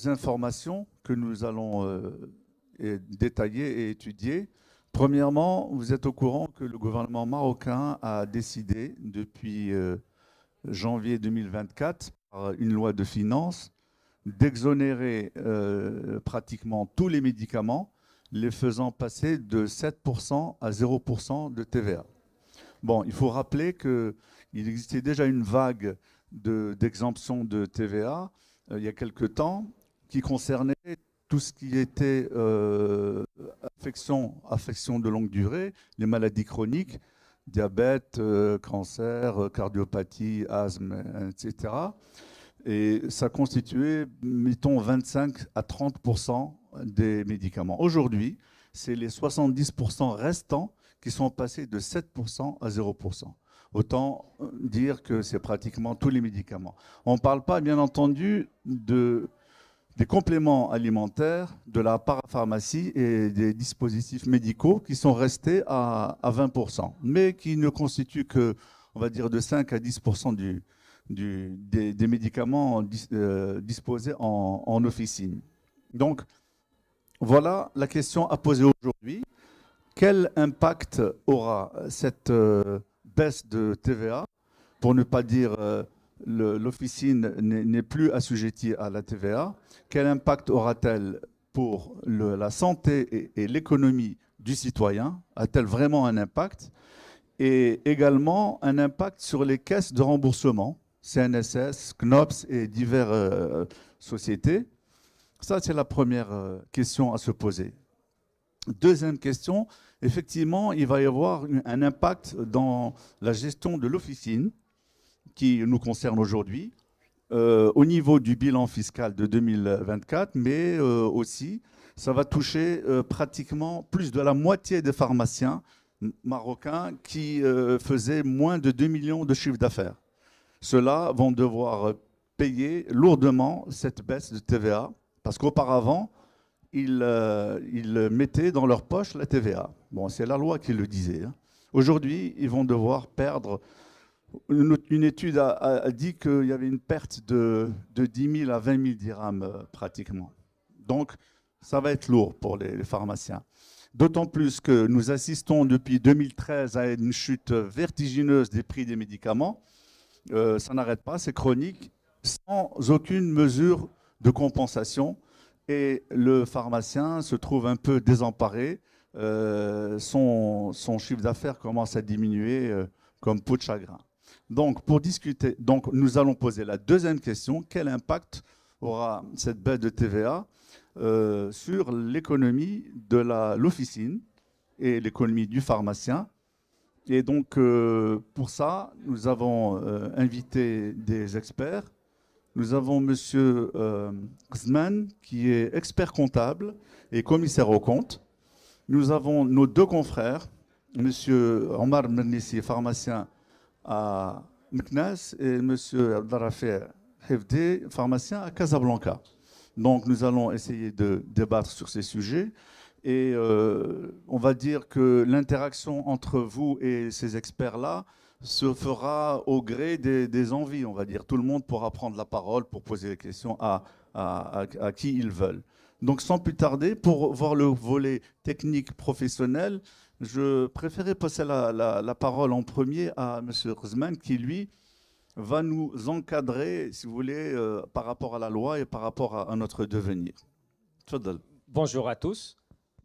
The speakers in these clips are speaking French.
informations que nous allons détailler et étudier. Premièrement, vous êtes au courant que le gouvernement marocain a décidé depuis janvier 2024, par une loi de finances, d'exonérer pratiquement tous les médicaments, les faisant passer de 7% à 0% de TVA. Bon, il faut rappeler qu'il existait déjà une vague d'exemption de TVA il y a quelque temps qui concernait tout ce qui était affection de longue durée, les maladies chroniques, diabète, cancer, cardiopathie, asthme, etc. Et ça constituait, mettons, 25 à 30% des médicaments. Aujourd'hui, c'est les 70% restants qui sont passés de 7% à 0%. Autant dire que c'est pratiquement tous les médicaments. On ne parle pas, bien entendu, des compléments alimentaires, de la parapharmacie et des dispositifs médicaux qui sont restés à 20%, mais qui ne constituent que, on va dire, de 5 à 10% des médicaments disposés en officine. Donc, voilà la question à poser aujourd'hui. Quel impact aura cette baisse de TVA, pour ne pas dire l'officine n'est plus assujettie à la TVA? Quel impact aura-t-elle pour la santé et l'économie du citoyen? A-t-elle vraiment un impact? Et également un impact sur les caisses de remboursement, CNSS, CNOPS et diverses sociétés. Ça, c'est la première question à se poser. Deuxième question, effectivement, il va y avoir un impact dans la gestion de l'officine qui nous concerne aujourd'hui, au niveau du bilan fiscal de 2024, mais aussi, ça va toucher pratiquement plus de la moitié des pharmaciens marocains qui faisaient moins de 2 millions de chiffre d'affaires. Ceux-là vont devoir payer lourdement cette baisse de TVA, parce qu'auparavant, ils mettaient dans leur poche la TVA. Bon, c'est la loi qui le disait. Hein. Aujourd'hui, ils vont devoir perdre. Une étude a dit qu'il y avait une perte de 10 000 à 20 000 dirhams pratiquement. Donc, ça va être lourd pour les pharmaciens. D'autant plus que nous assistons depuis 2013 à une chute vertigineuse des prix des médicaments. Ça n'arrête pas, c'est chronique, sans aucune mesure de compensation. Et le pharmacien se trouve un peu désemparé. Son chiffre d'affaires commence à diminuer comme peau de chagrin. Donc, pour discuter, nous allons poser la deuxième question. Quel impact aura cette baisse de TVA sur l'économie de l'officine et l'économie du pharmacien? Et donc, pour ça, nous avons invité des experts. Nous avons M. Ghazman, qui est expert comptable et commissaire aux comptes. Nous avons nos deux confrères, M. Omar Mernissi, pharmacien à Meknès, et M. Abdelrafi Hevdi, pharmacien à Casablanca. Donc, nous allons essayer de débattre sur ces sujets. Et on va dire que l'interaction entre vous et ces experts-là se fera au gré des envies, on va dire. Tout le monde pourra prendre la parole pour poser des questions à qui ils veulent. Donc, sans plus tarder, pour voir le volet technique professionnel, je préférais passer la parole en premier à M. Ghazman, qui, lui, va nous encadrer, si vous voulez, par rapport à la loi et par rapport à notre devenir. Tfadal. Bonjour à tous.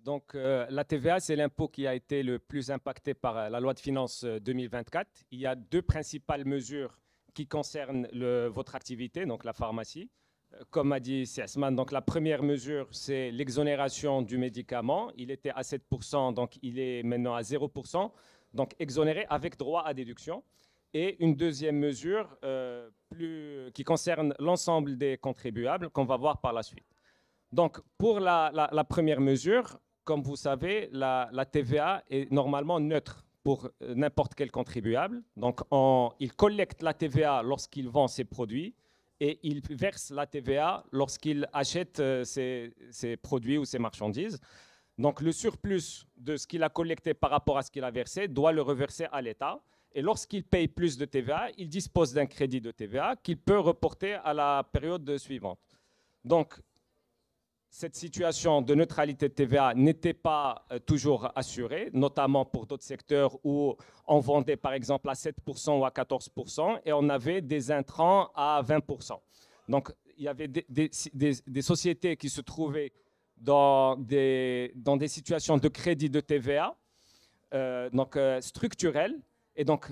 Donc, la TVA, c'est l'impôt qui a été le plus impacté par la loi de finances 2024. Il y a deux principales mesures qui concernent votre activité, donc la pharmacie. Comme a dit Siasman, donc la première mesure, c'est l'exonération du médicament. Il était à 7%, donc il est maintenant à 0%, donc exonéré avec droit à déduction. Et une deuxième mesure qui concerne l'ensemble des contribuables qu'on va voir par la suite. Donc, pour la première mesure, comme vous savez, la TVA est normalement neutre pour n'importe quel contribuable. Donc, il collecte la TVA lorsqu'il vend ses produits et il verse la TVA lorsqu'il achète ses produits ou ses marchandises. Donc, le surplus de ce qu'il a collecté par rapport à ce qu'il a versé doit le reverser à l'État. Et lorsqu'il paye plus de TVA, il dispose d'un crédit de TVA qu'il peut reporter à la période suivante. Donc, cette situation de neutralité de TVA n'était pas toujours assurée, notamment pour d'autres secteurs où on vendait par exemple à 7% ou à 14% et on avait des intrants à 20%. Donc, il y avait des sociétés qui se trouvaient dans des situations de crédit de TVA structurelles. Et donc,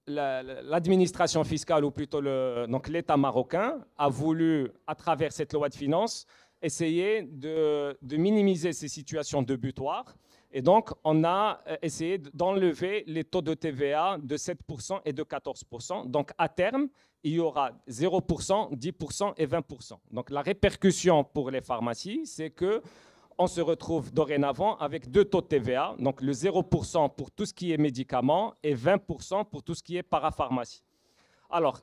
l'administration fiscale, ou plutôt l'État marocain, a voulu, à travers cette loi de finances, essayer de minimiser ces situations de butoir. Et donc, on a essayé d'enlever les taux de TVA de 7% et de 14%. Donc, à terme, il y aura 0%, 10% et 20%. Donc, la répercussion pour les pharmacies, c'est qu'on se retrouve dorénavant avec deux taux de TVA. Donc, le 0% pour tout ce qui est médicaments et 20% pour tout ce qui est parapharmacie. Alors,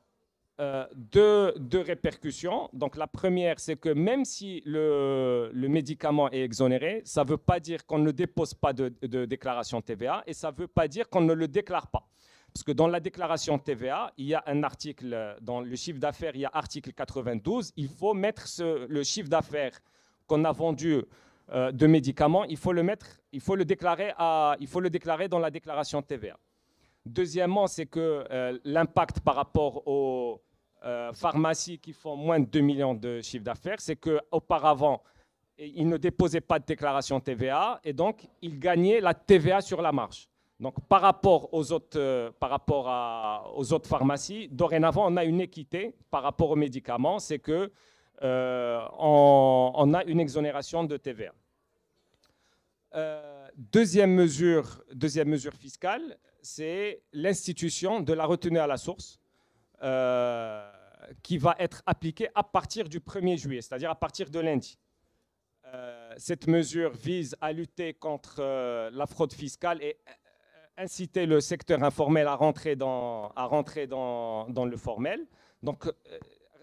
deux répercussions. Donc, la première, c'est que même si le médicament est exonéré, ça ne veut pas dire qu'on ne dépose pas de déclaration TVA et ça ne veut pas dire qu'on ne le déclare pas. Parce que dans la déclaration TVA, il y a un article, dans le chiffre d'affaires, il y a article 92, il faut mettre le chiffre d'affaires qu'on a vendu de médicaments, il faut le déclarer dans la déclaration TVA. Deuxièmement, c'est que l'impact par rapport aux pharmacies qui font moins de 2 millions de chiffre d'affaires, c'est qu'auparavant, ils ne déposaient pas de déclaration TVA et donc ils gagnaient la TVA sur la marge. Donc, par rapport aux autres pharmacies, dorénavant, on a une équité par rapport aux médicaments, c'est qu'on a une exonération de TVA. Deuxième mesure fiscale, c'est l'institution de la retenue à la source qui va être appliquée à partir du 1er juillet, c'est-à-dire à partir de lundi. Cette mesure vise à lutter contre la fraude fiscale et inciter le secteur informel à rentrer dans le formel. Donc,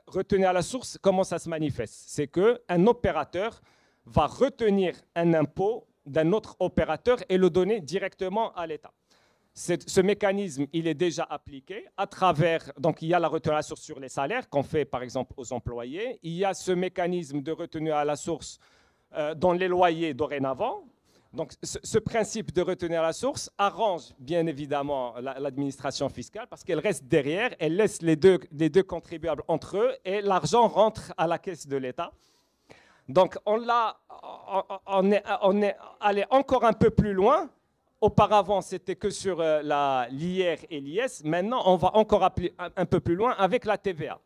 retenue à la source, comment ça se manifeste? C'est qu'un opérateur va retenir un impôt d'un autre opérateur et le donner directement à l'État. Ce mécanisme, il est déjà appliqué à travers, donc il y a la retenue à la source sur les salaires qu'on fait par exemple aux employés, il y a ce mécanisme de retenue à la source dans les loyers dorénavant. Donc ce principe de retenue à la source arrange bien évidemment l'administration fiscale parce qu'elle reste derrière, elle laisse les deux contribuables entre eux et l'argent rentre à la caisse de l'État. Donc on est allé encore un peu plus loin. Auparavant, c'était que sur l'IR et l'IS. Maintenant, on va encore un peu plus loin avec la TVA.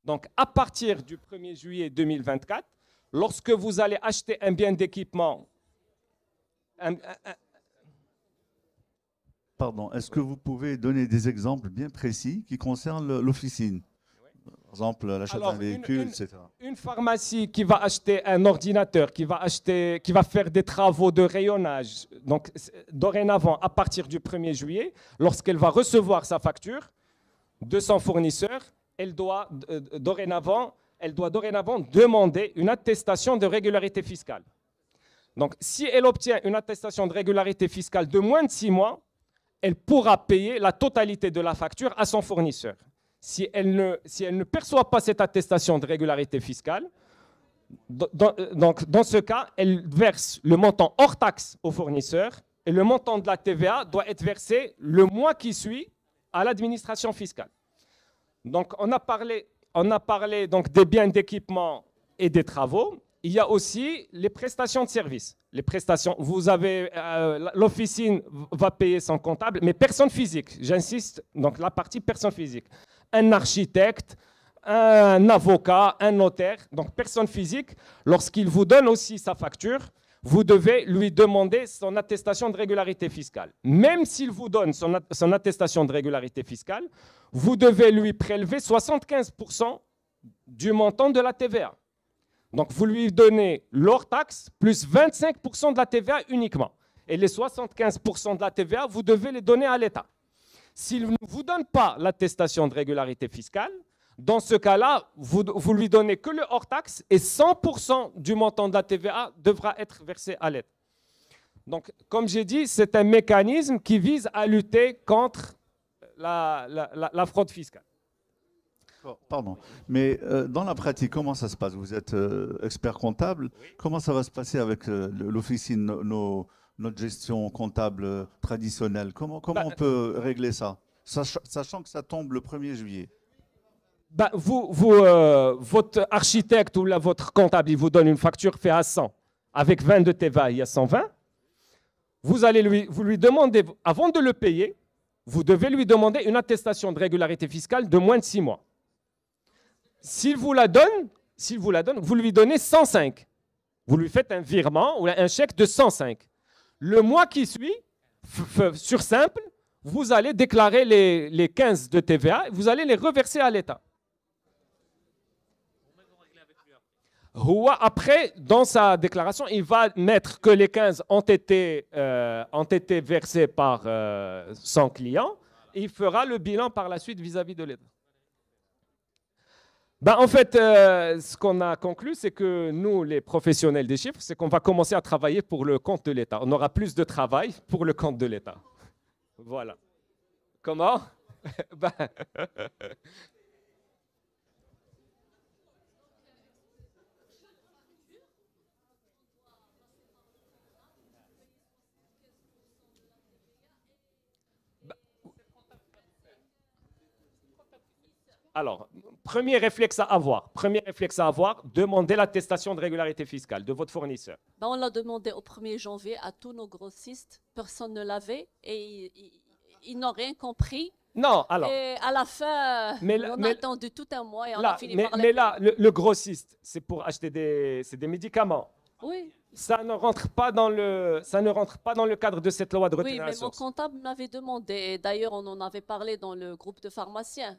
Donc, à partir du 1er juillet 2024, lorsque vous allez acheter un bien d'équipement... Pardon, est-ce que vous pouvez donner des exemples bien précis qui concernent l'officine ? Par exemple, l'achat d'un véhicule, etc. Une pharmacie qui va acheter un ordinateur, qui va faire des travaux de rayonnage, donc dorénavant, à partir du 1er juillet, lorsqu'elle va recevoir sa facture de son fournisseur, elle doit dorénavant demander une attestation de régularité fiscale. Donc, si elle obtient une attestation de régularité fiscale de moins de 6 mois, elle pourra payer la totalité de la facture à son fournisseur. Si elle ne perçoit pas cette attestation de régularité fiscale, donc dans ce cas, elle verse le montant hors taxe au fournisseur et le montant de la TVA doit être versé le mois qui suit à l'administration fiscale. Donc on a parlé donc des biens d'équipement et des travaux. Il y a aussi les prestations de services. Les prestations, l'officine va payer son comptable, mais personne physique. J'insiste, donc la partie personne physique. Un architecte, un avocat, un notaire, donc personne physique, lorsqu'il vous donne aussi sa facture, vous devez lui demander son attestation de régularité fiscale. Même s'il vous donne son attestation de régularité fiscale, vous devez lui prélever 75% du montant de la TVA. Donc, vous lui donnez l'hors taxe plus 25% de la TVA uniquement. Et les 75% de la TVA, vous devez les donner à l'État. S'il ne vous donne pas l'attestation de régularité fiscale, dans ce cas-là, vous lui donnez que le hors taxe et 100% du montant de la TVA devra être versé à l'État. Donc, comme j'ai dit, c'est un mécanisme qui vise à lutter contre la fraude fiscale. Pardon. Mais dans la pratique, comment ça se passe? Vous êtes expert comptable. Comment ça va se passer avec l'officine, notre gestion comptable traditionnelle? Comment on peut régler ça, sachant que ça tombe le 1er juillet? Ben, votre architecte ou votre comptable, il vous donne une facture faite à 100. Avec 20 de TVA, il y a 120. Vous lui demandez, avant de le payer, vous devez lui demander une attestation de régularité fiscale de moins de 6 mois. S'il vous la donne, vous lui donnez 105. Vous lui faites un virement ou un chèque de 105. Le mois qui suit, sur simple, vous allez déclarer les 15 de TVA, vous allez les reverser à l'État. Après, dans sa déclaration, il va mettre que les 15 ont été versés par son client et il fera le bilan par la suite vis-à-vis de l'État. Ben, en fait, ce qu'on a conclu, c'est que nous, les professionnels des chiffres, c'est qu'on va commencer à travailler pour le compte de l'État. On aura plus de travail pour le compte de l'État. Voilà. Comment? Ben, alors, premier réflexe à avoir, demandez l'attestation de régularité fiscale de votre fournisseur. Ben, on l'a demandé au 1er janvier à tous nos grossistes. Personne ne l'avait et ils n'ont rien compris. Non, alors. Et à la fin, on a attendu tout un mois et on a fini par mais là, le grossiste, c'est pour acheter des médicaments. Oui. Ça ne rentre pas dans le cadre de cette loi de retenue à la source. Oui, mais mon comptable m'avait demandé. Et d'ailleurs, on en avait parlé dans le groupe de pharmaciens.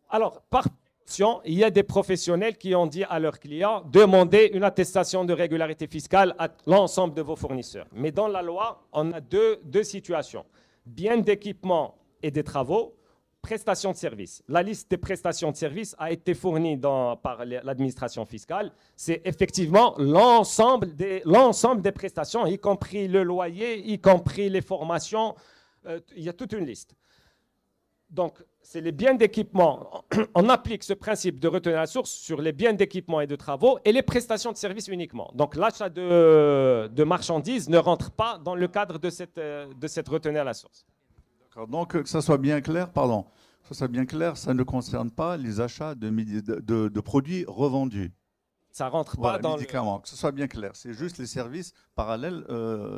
Alors, par option, il y a des professionnels qui ont dit à leurs clients demandez une attestation de régularité fiscale à l'ensemble de vos fournisseurs. Mais dans la loi, on a deux situations. Biens d'équipement et des travaux, prestations de services. La liste des prestations de services a été fournie par l'administration fiscale. C'est effectivement l'ensemble des prestations, y compris le loyer, y compris les formations. Il y a toute une liste. Donc, c'est les biens d'équipement. On applique ce principe de retenue à la source sur les biens d'équipement et de travaux et les prestations de services uniquement. Donc, l'achat de marchandises ne rentre pas dans le cadre de cette retenue à la source. D'accord. Donc, que ça soit bien clair, ça ne concerne pas les achats de produits revendus. Ça rentre pas dans médicaments. Que ce soit bien clair. C'est juste les services parallèles.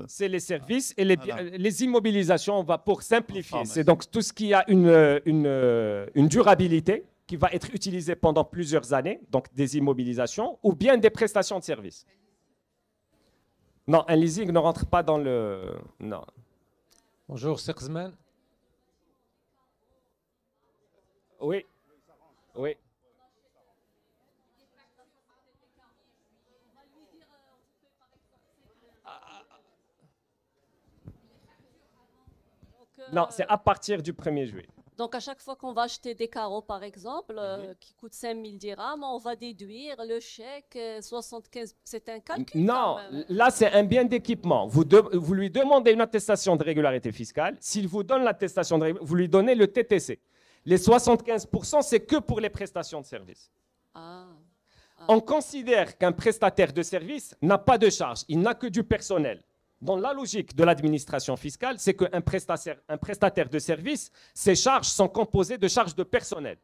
C'est les services et les immobilisations. On va pour simplifier. C'est donc tout ce qui a une durabilité qui va être utilisée pendant plusieurs années, donc des immobilisations, ou bien des prestations de services. Non, un leasing ne rentre pas dans le. Non. Bonjour, Serzman. Oui. Oui. Non, c'est à partir du 1er juillet. Donc, à chaque fois qu'on va acheter des carreaux, par exemple, qui coûtent 5 000 dirhams, on va déduire le chèque 75. C'est un calcul. Non, là, c'est un bien d'équipement. Vous lui demandez une attestation de régularité fiscale. S'il vous donne l'attestation de régularité, vous lui donnez le TTC. Les 75%, c'est que pour les prestations de service. On considère qu'un prestataire de service n'a pas de charge. Il n'a que du personnel. Dans la logique de l'administration fiscale, c'est qu'un prestataire de service, ses charges sont composées de charges de personnel.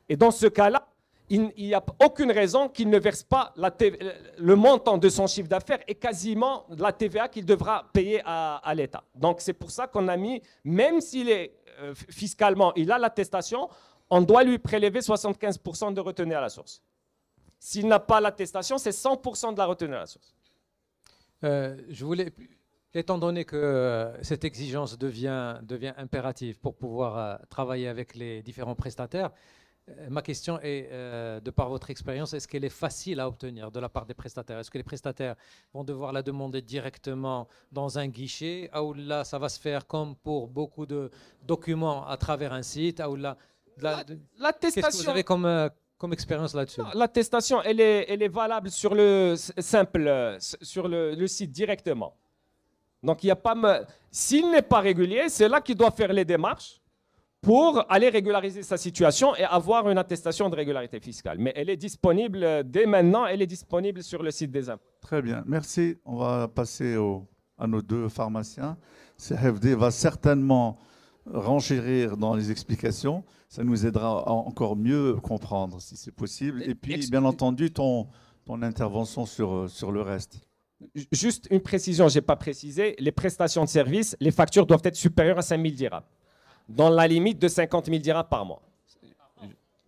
Et dans ce cas-là, il n'y a aucune raison qu'il ne verse pas le montant de son chiffre d'affaires et quasiment la TVA qu'il devra payer à l'État. Donc c'est pour ça qu'on a mis, même s'il est fiscalement, il a l'attestation, on doit lui prélever 75% de retenue à la source. S'il n'a pas l'attestation, c'est 100% de la retenue à la source. Étant donné que cette exigence devient impérative pour pouvoir travailler avec les différents prestataires, ma question est, de par votre expérience, est-ce qu'elle est facile à obtenir de la part des prestataires? Est-ce que les prestataires vont devoir la demander directement dans un guichet, ou là, ça va se faire comme pour beaucoup de documents à travers un site, ou là, qu'est-ce que vous avez comme expérience là-dessus? L'attestation, elle est valable sur le site directement. Donc, il y a pas. S'il n'est pas régulier, c'est là qu'il doit faire les démarches pour aller régulariser sa situation et avoir une attestation de régularité fiscale. Mais elle est disponible dès maintenant, elle est disponible sur le site des impôts. Très bien, merci. On va passer à nos deux pharmaciens. CFD va certainement renchérir dans les explications. Ça nous aidera à encore mieux comprendre si c'est possible. Et puis, bien entendu, ton intervention sur le reste. Juste une précision, je n'ai pas précisé. Les prestations de services, les factures doivent être supérieures à 5 000 dirhams. Dans la limite de 50 000 dirhams par mois.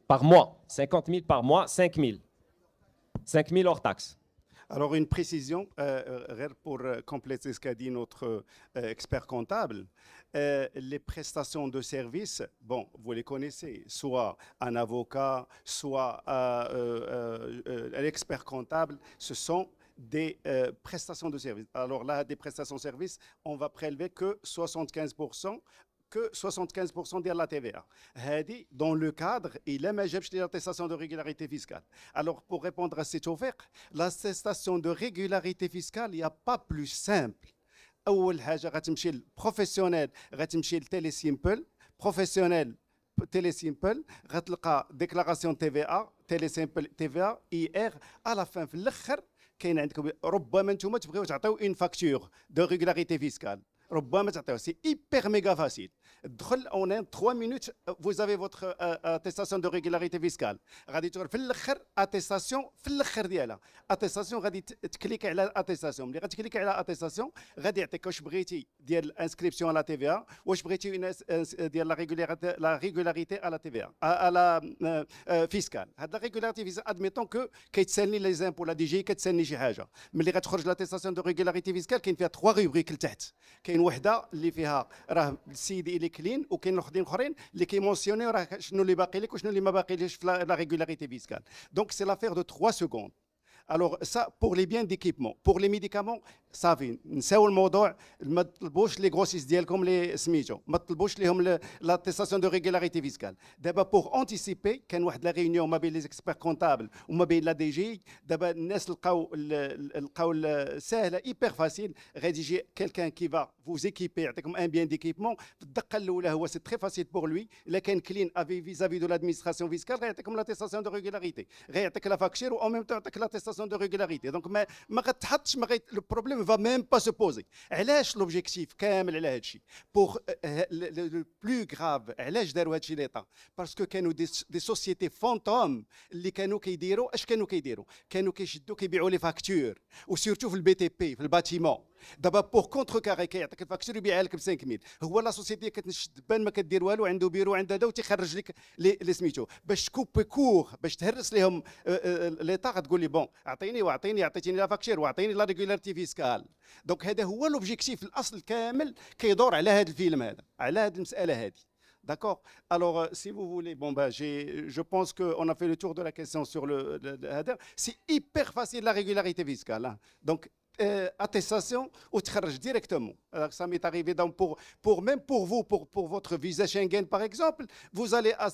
Par mois. 50 000 par mois, 5 000. 5 000 hors taxe. Alors, une précision, pour compléter ce qu'a dit notre expert comptable, les prestations de services, bon, vous les connaissez, soit un avocat, soit un expert comptable, ce sont des prestations de services. Alors là, des prestations de services, on va prélever que 75%. Que 75% de la TVA. Dans le cadre, il a l'attestation de régularité fiscale. Alors, pour répondre à cette offre, l'attestation de régularité fiscale, il n'y a pas plus simple. أول حاجة غتمشي البروفيسيونيل غتمشي لتيلي سيمبل بروفيسيونيل تيلي سيمبل غتلقى ديكلاراسيون تي في ا تيلي سيمبل تي في ا اي ار على فان في الاخر كاين عندكم ربما نتوما تبغيو تعطيو اون فاكتور دو ريغولاريتي فيسكال ربما تعطيو سي hyper méga facile. En 3 minutes, vous avez votre attestation de régularité fiscale. غادي تقول في الاخر اتيستاسيون في الاخر ديالها اتيستاسيون غادي تكليكي على اتيستاسيون ملي غتكليكي على اتيستاسيون غادي يعطيك واش بغيتي ديال الانسكريبسيون على تي في ا واش بغيتي ديال لا ريغولاريتي على تي في ا على فيسكال. هاد لا ريغولاريتي فيسكال ادميتون كو كيتسالني لي زامبو لا دي جي كتسالني شي حاجه ملي غتخرج لاتيستاسيون دو ريغولاريتي فيسكال كاين فيها 3 روبريك لتحت. كاين وحده اللي فيها راه السيد اللي كلين وكاين اخرين اللي كيمونسيونيو راه شنو اللي باقي لك وشنو اللي ما باقي ليش في لا ريغولاريتي فيسكال. دونك سي لافير دو 3 secondes. Alors ça, pour les biens d'équipement. Pour les médicaments, صافي نساو الموضوع. ما تطلبوش لي غروسيس ديالكم لي سميتو، ما تطلبوش ليهم لاتيستاسيون دو ريغولاريتي فيسكال. دابا بوغ انتيسيبي كان واحد لا ريونيون ما بين لي اكسبير كونتابل وما بين لا دي جي. دابا الناس لقاو ساهله ايبر فاسيل. غادي يجي كيلكان كي فا فوز ايكيبي يعطيكم ان بيان ديكيبمون. في الدقه الاولى هو سي تري فاسيل بوغ لوي. الا كان كلين افي فيزافي دو لادمينستراسيون فيسكال غيعطيكم لاتيستاسيون دو ريغولاريتي، غيعطيك لا فاكتور و ميم طون يعطيك لاتيستاسيون دو ريغولاريتي. دونك ما غتحطش لو بروبليم فا ميم با سو بوزي. علاش لوبجيكتيف كامل على هذا الشيء بوغ لو بلو غراف؟ علاش داروا هذا الشيء ليطا؟ باسكو كانوا دي سوسيتي فونتوم اللي كانوا كيديروا اش كانوا كيشدوا كيبيعوا لي فاكتور وسيرتو في البي تي بي في الباتيمون. دابا بوغ كونتر كاري كيعطيك الفاكتور يبيعها لك ب 5000. هو لا سوسيتي كتنشد بان ما كدير والو، عنده بيرو عنده هذا وتيخرج لك لي سميتو باش تكوبي كور باش تهرس لهم ليطا. غتقول لي بون اعطيني عطيتيني لا فاكتور واعطيني لا ريغولاريتي فيسكال. دونك هذا هو لوبجيكتيف الاصل كامل كيدور على هذا الفيلم هذا، على هذه المساله هذه. D'accord. Alors, si vous voulez, bon, ben, je pense qu'on a fait le tour de la question sur le header. C'est hyper facile la régularité fiscale. Hein. Donc, attestation ou تخرج directement. Alors, ça m'est arrivé donc même pour vous, pour votre visa Schengen par exemple, vous allez à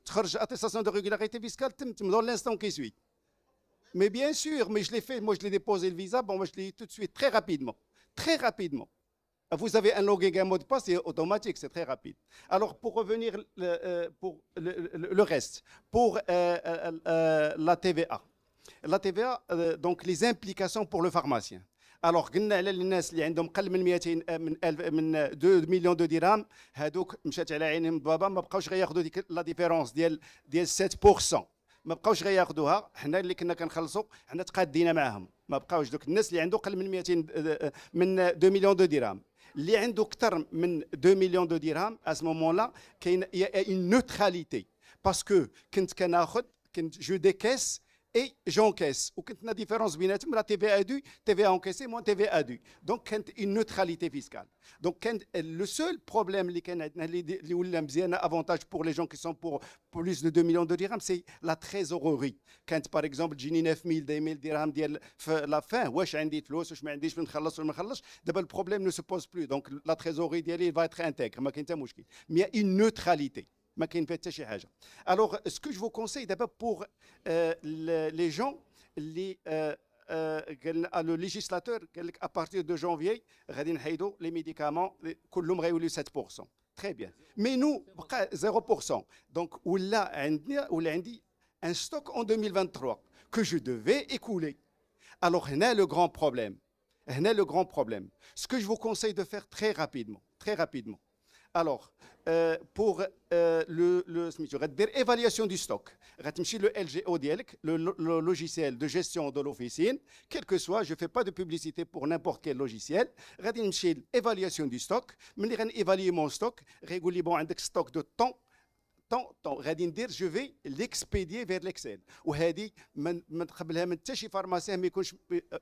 تخرج attestation de régularité fiscale dans l'instant qui suit. Mais bien sûr, mais je l'ai fait, moi je l'ai déposé le visa, bon, moi je l'ai tout de suite, très rapidement. Très rapidement. Vous avez un login, un mot de passe, c'est automatique, c'est très rapide. Alors, pour revenir pour le reste, pour la TVA. La TVA, donc les implications pour le pharmacien. Alors, قلنا على الناس اللي عندهم قل من 200 من 2 مليون دو درهم، هذوك مشات على عينهم بابا ما بقاوش غياخذوا ديك لا ديفيرونس ديال 7%. ما بقاوش غياخذوها. حنا اللي كنا كنخلصوا حنا تقادينا معاهم، ما بقاوش دوك الناس اللي عنده قل من 200 من 2 مليون دو درهم. اللي عنده اكثر من 2 مليون دو درهم à ce moment-là كاين une neutralité parce que كنت كناخذ جو ديكيس et j'encaisse. Ou quand la différence بيناتهم la TVA due, TVA encaissée moins TVA due. Donc كانت une neutralité fiscale. Donc le seul problème اللي كان عندنا اللي ولا مزيان avantage pour les gens qui sont pour plus de 2 millions de dirhams, c'est la trésorerie. كانت par exemple تجيني 9000 10000 درهم ديال في la fin واش عندي فلوس واش ما عنديش نخلص ولا ما نخلصش. دابا le problème ne se pose plus. Donc la trésorerie ديالي va être intègre ما كاين حتى مشكل. Mais il y a une neutralité. ما كاين فيها حتى شي حاجه. Alors ce que je vous conseille d'abord pour les gens اللي le législateur قال لك à partir de janvier غادي نحيدوا les médicaments كلهم غيوليو 7%. Très bien. Mais nous, 0%. Donc, là, عندي un stock en 2023 que je devais écouler. Alors, là, le grand problème. Là, le grand problème. Ce que je vous conseille de faire très rapidement. Alors, pour l'évaluation du stock, le LGO, le logiciel de gestion de l'officine, quel que soit, je ne fais pas de publicité pour n'importe quel logiciel, l'évaluation du stock, évaluer mon stock, régulier bon, un stock de temps, je vais l'expédier vers l'Excel. وهذه من قبلها من حتى شي فارماسي ما يكونش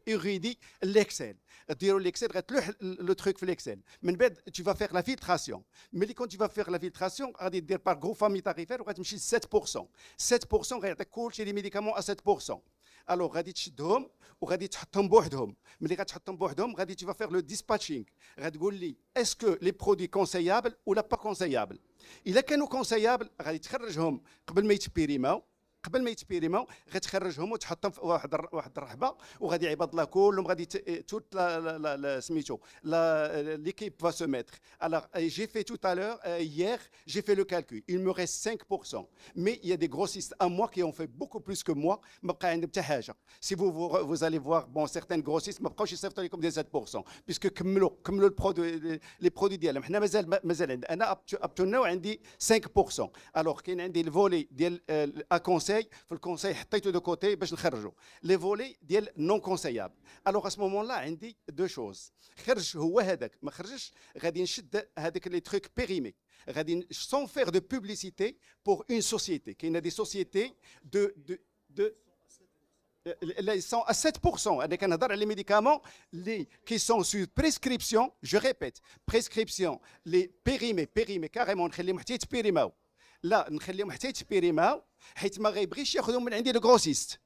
يغيدي l'Excel. ديروا l'Excel غتلوح le truc في l'Excel. من بعد tu vas faire la filtration. Mais quand tu vas faire la filtration غادي دير par groupe famille tarifaire وغتمشي 7%. 7% غيعطيك كلشي لي ميديكامون à 7%. Alors غادي تشدهم وغادي تحطهم بوحدهم. ملي غتحطهم بوحدهم غادي tu vas faire le dispatching. غتقول لي est-ce que les produits conseillables ou pas conseillables. إلا كانوا كونسيابل غادي تخرجهم قبل ما يتبيريماو غتخرجهم وتحطهم في واحد الرحبه وغادي عباد الله كلهم غادي توت سميتو l'équipe va se mettre. Alors j'ai fait tout à l'heure hier j'ai fait le calcul, il me reste 5%, mais il y a des grossistes à moi qui ont fait beaucoup plus que moi ما بقى عندهم حتى حاجه. Si vous allez voir bon certains grossistes ما بقاوش يصيفطوا لكم دي 7% puisque كملوا les produits ديالهم. حنا مازال انا up to now عندي 5%. alors كاين عندي الفولي ديال à conseil في الكونساي حطيته دو كوتي باش نخرجوا لي فولي ديال نون كونسيابل. الوغ اسمو مون لا عندي دو شوز. خرج هو هذاك ما خرجش غادي نشد هذاك لي تروك بيريمي غادي سون فير دو بوبليسيتي بور اون سوسيتي. كاينه دي سوسيتي دو ils sont à 7%. Avec un adar les médicaments qui sont sur prescription, je répète, prescription, les périmés carrément, نخليهم حتى يتبيريماو. لا نخليهم حتى يتبيريماو حيت ما غيبغيش ياخذهم من عندي le grossiste.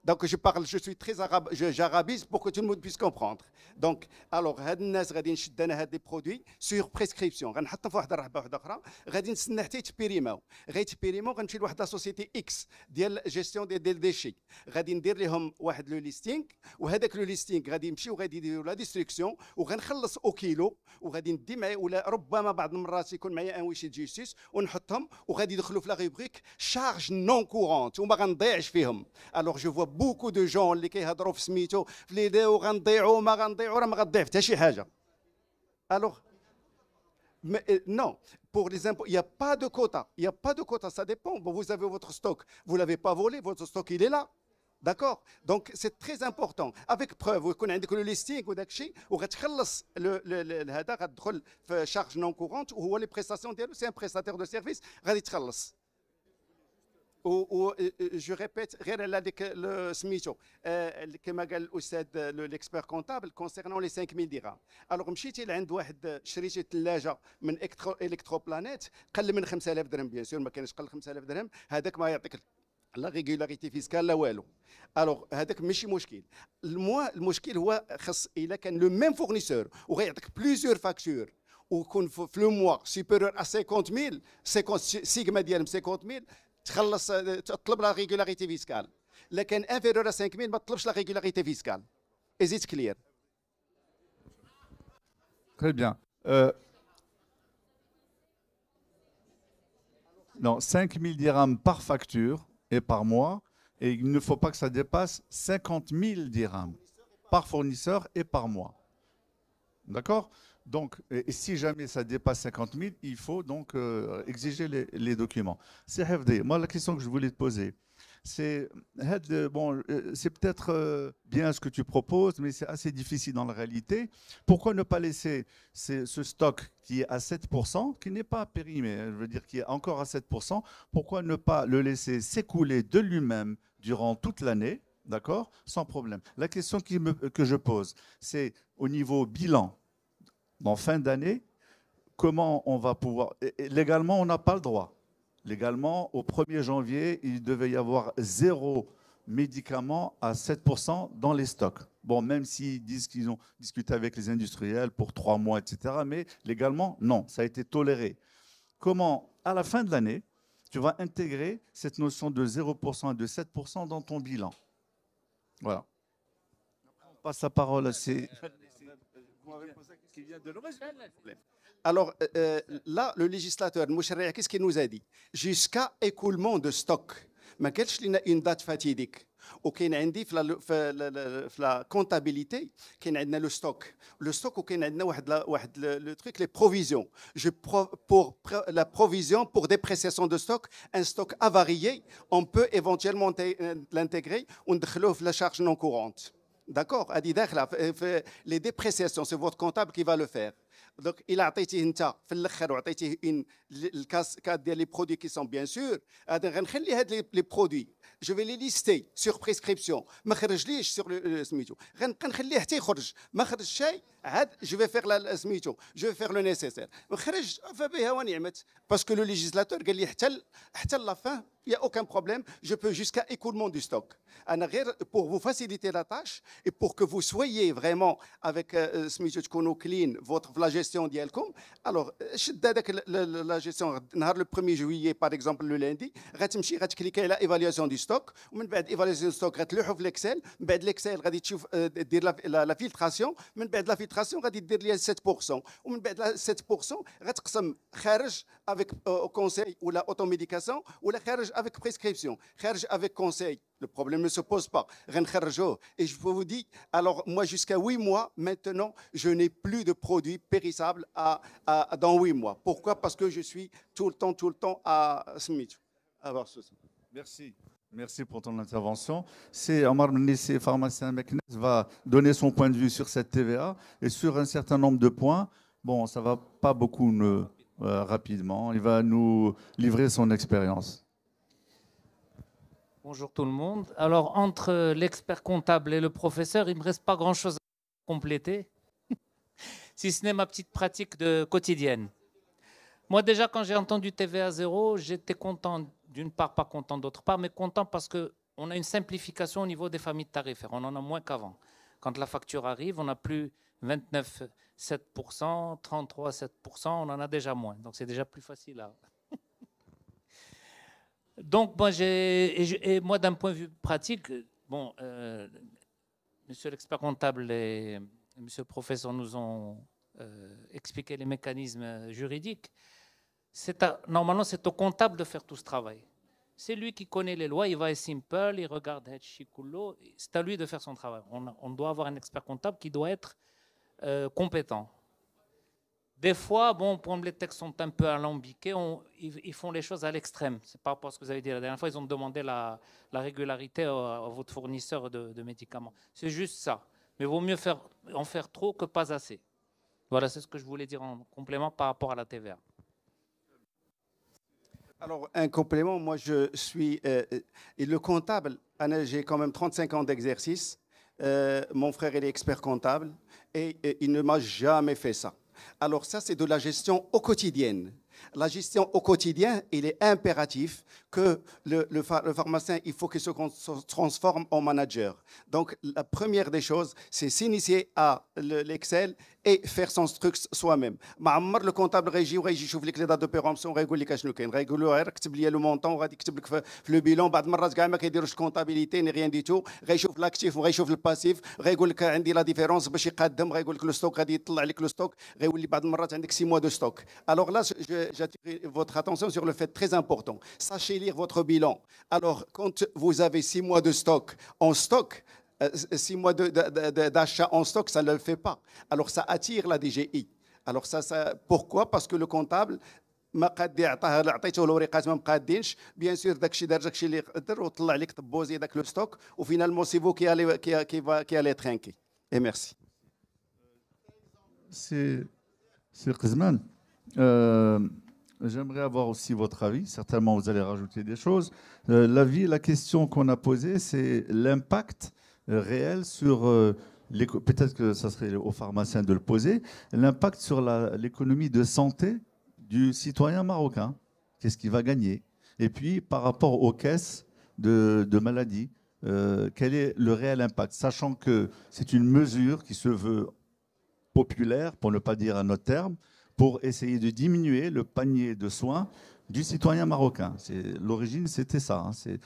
Donc je suis très arabe, j'arabise pour que tout le monde puisse comprendre. Donc alors هاد الناس غادي نشد انا هاد لي برودوي سور بريسكريبسيون غنحطهم في واحد الرحبه واحده اخرى غادي نستنى حتى يتبيريماو. غيتبيريماو غنمشي لواحد لا سوسيتي اكس ديال جيستيون ديال ديشي غادي ندير لهم واحد لو ليستينغ وهذاك لو ليستينغ غادي يمشي وغادي يديروا لا ديستركسيون وغنخلص او كيلو وغادي ندي معايا ولا ربما بعض المرات يكون معايا ان ويشي جيستيس ونحطهم وغادي يدخلوا في لا روبريك شارج نون كورونت وما غنضيعش فيهم. alors je vois beaucoup de gens اللي كيهضروا في سميتو في ليدي وغنضيعوا ما غنضيعوا راه ما غتضيع حتى شي حاجه. alors non, pour les impôts, il n'y a pas de quota. Il n'y a pas de quota, ça dépend. Bon, vous avez votre stock, vous ne l'avez pas volé, votre stock, il est là. D'accord. Donc, c'est très important. Avec preuve, vous connaissez le listing ou d'achat, ou غتخلص هذا غتدخل في charge non courante وهو les prestations ديالو c'est un prestataire de service غادي تخلص. je répète غير على هذيك سميتو كما قال الاستاذ l'expert comptable concernant les 5000 dirhams. alors مشيتي لعند واحد شريتي ثلاجه من الكترو بلانيت قل من 5000 درهم بيان سور ما كانش قل 5000 درهم هذاك ما يعطيك لا ريغولاريتي فيسكال لا والو. الوغ هذاك ماشي مشكل. المشكل هو خاص الا كان لو ميم فورنيسور وغيعطيك بليزيور فاكتور ويكون في لو موا سوبيريور ا 50000 50 سيغما ديالهم 50000 تخلص تطلب لا ريغولاريتي فيسكال. لكن انفيريور ا 5000 ما تطلبش لا ريغولاريتي فيسكال. ازيت كلير. Très bien. Non, 5000 dirhams par facture et par mois, et il ne faut pas que ça dépasse 50 000 dirhams par fournisseur et par mois. D'accord? Donc, et si jamais ça dépasse 50 000, il faut donc exiger les documents. C'est Hafdi. Moi, la question que je voulais te poser, c'est bon, c'est peut-être bien ce que tu proposes, mais c'est assez difficile dans la réalité. Pourquoi ne pas laisser ce stock qui est à 7%, qui n'est pas périmé, je veux dire qui est encore à 7%, pourquoi ne pas le laisser s'écouler de lui-même durant toute l'année, d'accord, sans problème. La question que je pose, c'est au niveau bilan, en fin d'année, comment on va pouvoir... Légalement, on n'a pas le droit. Légalement, au 1er janvier, il devait y avoir 0 médicament à 7% dans les stocks. Bon, même s'ils disent qu'ils ont discuté avec les industriels pour 3 mois, etc. Mais légalement, non, ça a été toléré. Comment, à la fin de l'année, tu vas intégrer cette notion de 0% et de 7% dans ton bilan? Voilà. On passe la parole à ces... Vous m'avez posé la question. qui vient de le résoudre. Alors là, le législateur, qu'est-ce qu'il nous a dit? Jusqu'à écoulement de stock. ما كانش لنا une date fatidique. وكاين عندي في لا كونتابيليتي كاين عندنا لو ستوك وكاين عندنا واحد لو تروك لي بروفيزيون pour la provision pour dépréciation de stock, un stock avarié, on peut éventuellement l'intégrer وندخلوه في la charge non courante. D'accord? هذه داخله في les dépréciations, c'est votre comptable qui va le faire. Donc, il a عطيتيه انت في الاخر وعطيتيه الكاد ديال لي برودوي كي سون بيان سور غنخلي هاد لي برودوي جو في لي ليستي سور بريسكريبسيون ما خرجليش سور سميتو غنخليه حتى يخرج ما خرج شيء عاد جو في فيغ سميتو جو في فيغ لو نيسيسير خرج فبها ونعمت باسكو لو ليجيسلاتور قال لي حتى لا فان il n'y a aucun problème, je peux jusqu'à écoulement du stock. Pour vous faciliter la tâche et pour que vous soyez vraiment avec clean la gestion d'Yelcom, alors, la gestion, le 1er juillet, par exemple, le lundi, vous allez cliquer sur l'évaluation du stock, après l'évaluation du stock, vous allez l'Excel, après l'Excel, vous allez dire la filtration, après la filtration, vous allez dire 7%, après 7%, vous allez avec conseil ou la automédication, ou la avec prescription, avec conseil. Le problème ne se pose pas. Et je peux vous dire, alors moi jusqu'à 8 mois, maintenant, je n'ai plus de produits périssables dans 8 mois. Pourquoi? Parce que je suis tout le temps à Smith. Merci. Merci pour ton intervention. C'est Omar Mnissi, pharmacien Meknes, va donner son point de vue sur cette TVA et sur un certain nombre de points. Bon, ça ne va pas beaucoup rapidement. Il va nous livrer son expérience. Bonjour tout le monde. Alors, entre l'expert comptable et le professeur, il ne me reste pas grand-chose à compléter, si ce n'est ma petite pratique quotidienne. Moi, déjà, quand j'ai entendu TVA 0, j'étais content, d'une part, pas content d'autre part, mais content parce qu'on a une simplification au niveau des familles tarifaires. On en a moins qu'avant. Quand la facture arrive, on n'a plus 29,7%, 33,7%, on en a déjà moins. Donc, c'est déjà plus facile à... Donc, moi, d'un point de vue pratique, bon, monsieur l'expert comptable et monsieur le professeur nous ont expliqué les mécanismes juridiques. Normalement, c'est au comptable de faire tout ce travail. C'est lui qui connaît les lois, il va à Simple, il regarde Hachikulo, c'est à lui de faire son travail. On doit avoir un expert comptable qui doit être compétent. Des fois, bon, les textes sont un peu alambiqués, ils font les choses à l'extrême. C'est par rapport à ce que vous avez dit la dernière fois, ils ont demandé la régularité à votre fournisseur de médicaments. C'est juste ça. Mais il vaut mieux en faire trop que pas assez. Voilà, c'est ce que je voulais dire en complément par rapport à la TVA. Alors, un complément, moi je suis... et le comptable, j'ai quand même 35 ans d'exercice. Mon frère il est expert comptable et il ne m'a jamais fait ça. Alors ça, c'est de la gestion au quotidien. La gestion au quotidien, il est impératif que le pharmacien, il faut qu'il se transforme en manager. Donc, la première des choses, c'est s'initier à l'Excel et faire son truc soi-même. Le comptable régie يشوف لك les dates de péremption ويقول لك اشنو كاين يقول له غير كتب لي لو مونطون وغادي يكتب لك في لو بيلون بعض المرات كاع ما كيديروش كونتابيليتي ني ريان دي تو غيشوف لاكتيف وغيشوف الباسيف غيقول لك عندي لا ديفيرونس باش يقدم غيقول لك لو ستوك غادي يطلع لك لو ستوك غيولي بعض المرات عندك 6 mois de stock. Alors là, j'attire votre attention sur le fait très important. Sachez lire votre bilan. Alors quand vous avez 6 mois de stock en stock, 6 mois d'achat en stock, ça ne le fait pas. Alors ça attire la DGI. Alors ça pourquoi? Parce que le comptable ما قادي عطيته الوريقات ما مقادينش بيان سور داكشي دار داكشي اللي قدر وطلع لك طبوزي داك لو ستوك وفينالمون سي فو كي allez trinquer. Et merci. C'est Qizman. J'aimerais avoir aussi votre avis. Certainement, vous allez rajouter des choses. La question qu'on a posée, c'est l'impact réel sur peut-être que ça serait aux pharmaciens de le poser, l'impact sur l'économie de santé du citoyen marocain. Qu'est-ce qu'il va gagner? Et puis, par rapport aux caisses de maladies, quel est le réel impact? Sachant que c'est une mesure qui se veut populaire, pour ne pas dire un autre terme, pour essayer de diminuer le panier de soins du citoyen marocain. L'origine, c'était ça.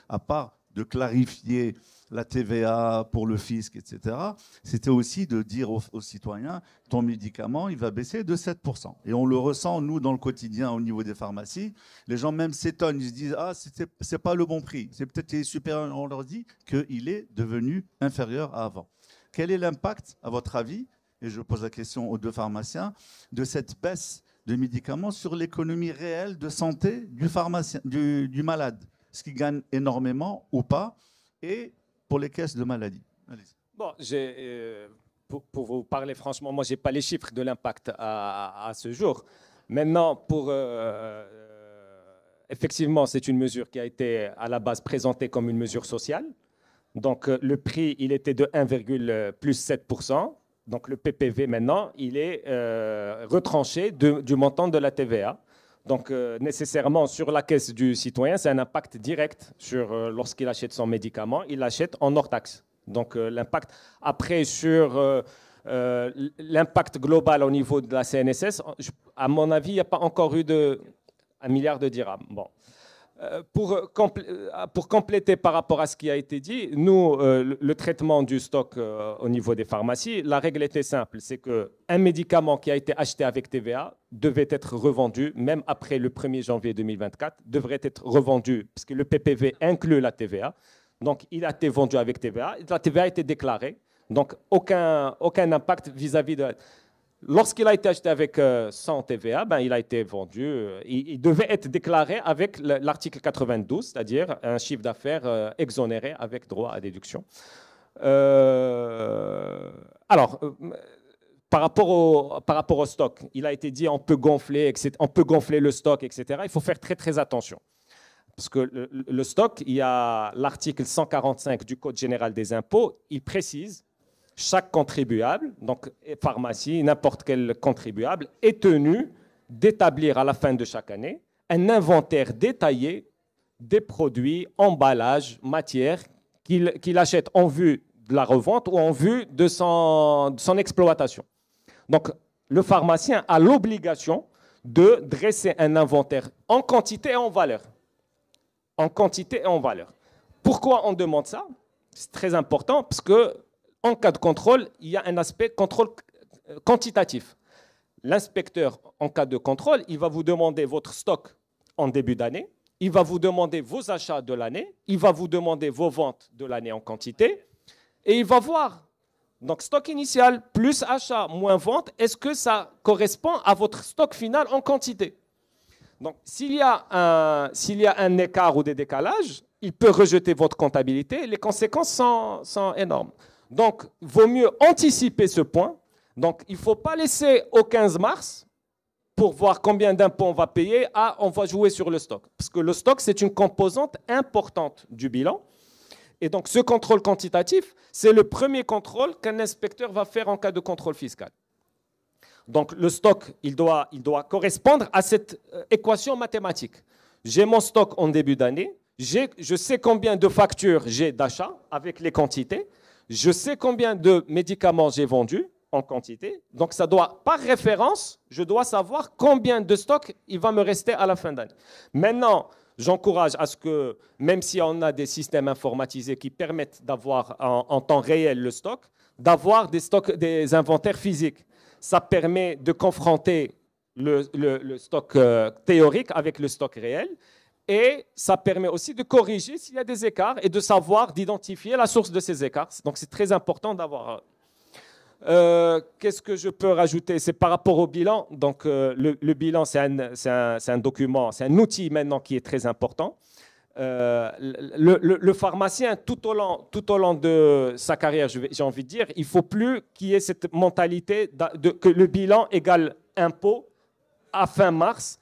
À part de clarifier la TVA pour le fisc, etc., c'était aussi de dire aux citoyens, ton médicament, il va baisser de 7%. Et on le ressent, nous, dans le quotidien, au niveau des pharmacies. Les gens même s'étonnent, ils se disent, ah, c'est pas le bon prix, c'est peut-être qu'il est supérieur. On leur dit qu'il est devenu inférieur à avant. Quel est l'impact, à votre avis, et je pose la question aux deux pharmaciens, de cette baisse de médicaments sur l'économie réelle de santé du pharmacien, du malade? Est-ce qu'il gagne énormément ou pas? Et pour les caisses de maladie. Bon, pour vous parler franchement, moi, je n'ai pas les chiffres de l'impact à ce jour. Maintenant, effectivement, c'est une mesure qui a été à la base présentée comme une mesure sociale. Donc, le prix, il était de 1,7%. Donc, le PPV, maintenant, il est retranché du montant de la TVA. Donc, nécessairement, sur la caisse du citoyen, c'est un impact direct sur lorsqu'il achète son médicament, il l'achète en hors taxe. Donc, l'impact. Après, sur l'impact global au niveau de la CNSS, à mon avis, il n'y a pas encore eu de 1 milliard de dirhams. Bon. Pour compléter par rapport à ce qui a été dit, nous, le traitement du stock au niveau des pharmacies, la règle était simple, c'est qu'un médicament qui a été acheté avec TVA devait être revendu, même après le 1er janvier 2024, devrait être revendu, parce que le PPV inclut la TVA. Donc, il a été vendu avec TVA, la TVA a été déclarée, donc aucun impact vis-à-vis de... Lorsqu'il a été acheté avec 100 TVA, il a été vendu. Il devait être déclaré avec l'article 92, c'est-à-dire un chiffre d'affaires exonéré avec droit à déduction. Alors, par rapport au stock, il a été dit on peut gonfler le stock, etc. Il faut faire très, très attention. Parce que le stock, il y a l'article 145 du Code général des impôts, il précise chaque contribuable, donc pharmacie, n'importe quel contribuable, est tenu d'établir à la fin de chaque année un inventaire détaillé des produits, emballages, matières qu'il achète en vue de la revente ou en vue de son exploitation. Donc, le pharmacien a l'obligation de dresser un inventaire en quantité et en valeur. En quantité et en valeur. Pourquoi on demande ça? C'est très important parce que en cas de contrôle, il y a un aspect contrôle quantitatif. L'inspecteur, en cas de contrôle, il va vous demander votre stock en début d'année, il va vous demander vos achats de l'année, il va vous demander vos ventes de l'année en quantité, et il va voir. Donc, stock initial plus achat moins vente, est-ce que ça correspond à votre stock final en quantité? Donc, s'il y a un écart ou des décalages, il peut rejeter votre comptabilité, les conséquences sont énormes. Donc, il vaut mieux anticiper ce point. Donc, il ne faut pas laisser au 15 mars pour voir combien d'impôts on va payer. Ah, on va jouer sur le stock. Parce que le stock, c'est une composante importante du bilan. Et donc, ce contrôle quantitatif, c'est le premier contrôle qu'un inspecteur va faire en cas de contrôle fiscal. Donc, le stock, il doit correspondre à cette équation mathématique. J'ai mon stock en début d'année. Je sais combien de factures j'ai d'achat avec les quantités. Je sais combien de médicaments j'ai vendus en quantité. Donc, ça doit, par référence, je dois savoir combien de stock il va me rester à la fin d'année. Maintenant, j'encourage à ce que, même si on a des systèmes informatisés qui permettent d'avoir en temps réel le stock, d'avoir des inventaires physiques. Ça permet de confronter le stock théorique avec le stock réel. Et ça permet aussi de corriger s'il y a des écarts et de savoir, d'identifier la source de ces écarts. Donc, c'est très important d'avoir... Qu'est-ce que je peux rajouter? C'est par rapport au bilan. Donc, le bilan, c'est un document, c'est un outil maintenant qui est très important. Le pharmacien, tout au long de sa carrière, j'ai envie de dire, il ne faut plus qu'il y ait cette mentalité que le bilan égale impôt à fin mars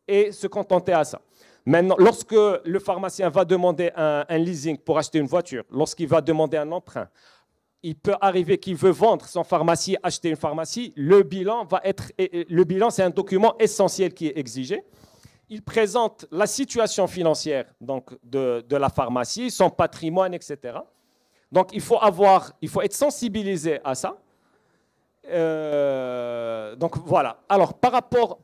et se contenter à ça. Maintenant, lorsque le pharmacien va demander un leasing pour acheter une voiture, lorsqu'il va demander un emprunt, il peut arriver qu'il veut vendre son pharmacie, acheter une pharmacie. Le bilan, c'est un document essentiel qui est exigé. Il présente la situation financière donc, de la pharmacie, son patrimoine, etc. Donc, il faut être sensibilisé à ça. Donc voilà. Alors par rapport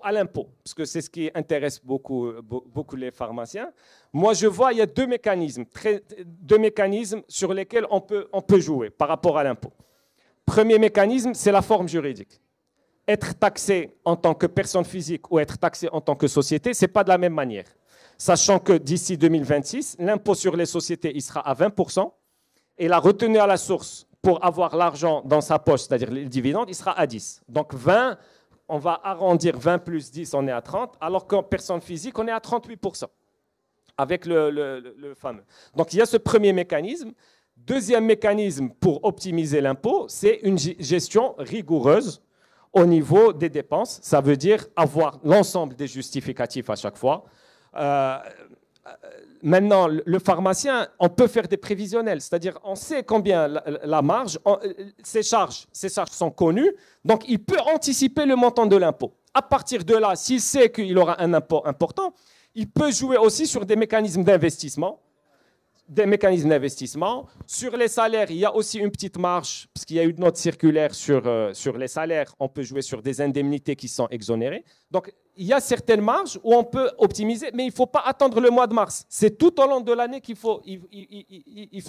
à l'impôt, parce que c'est ce qui intéresse beaucoup les pharmaciens, moi je vois il y a deux mécanismes sur lesquels on peut jouer par rapport à l'impôt. Premier mécanisme, c'est la forme juridique. Être taxé en tant que personne physique ou être taxé en tant que société, ce n'est pas de la même manière. Sachant que d'ici 2026, l'impôt sur les sociétés il sera à 20% et la retenue à la source pour avoir l'argent dans sa poche, c'est-à-dire les dividendes, il sera à 10. Donc 20, on va arrondir 20 plus 10, on est à 30, alors qu'en personne physique, on est à 38%, avec le fameux. Donc il y a ce premier mécanisme. Deuxième mécanisme pour optimiser l'impôt, c'est une gestion rigoureuse au niveau des dépenses. Ça veut dire avoir l'ensemble des justificatifs à chaque fois. Maintenant, le pharmacien, on peut faire des prévisionnels, c'est-à-dire on sait combien la marge, ses charges sont connues, donc il peut anticiper le montant de l'impôt. À partir de là, s'il sait qu'il aura un impôt important, il peut jouer aussi sur des mécanismes d'investissement. Sur les salaires, il y a aussi une petite marge, parce qu'il y a eu une note circulaire sur les salaires, on peut jouer sur des indemnités qui sont exonérées. Donc, il y a certaines marges où on peut optimiser, mais il ne faut pas attendre le mois de mars. C'est tout au long de l'année qu'il faut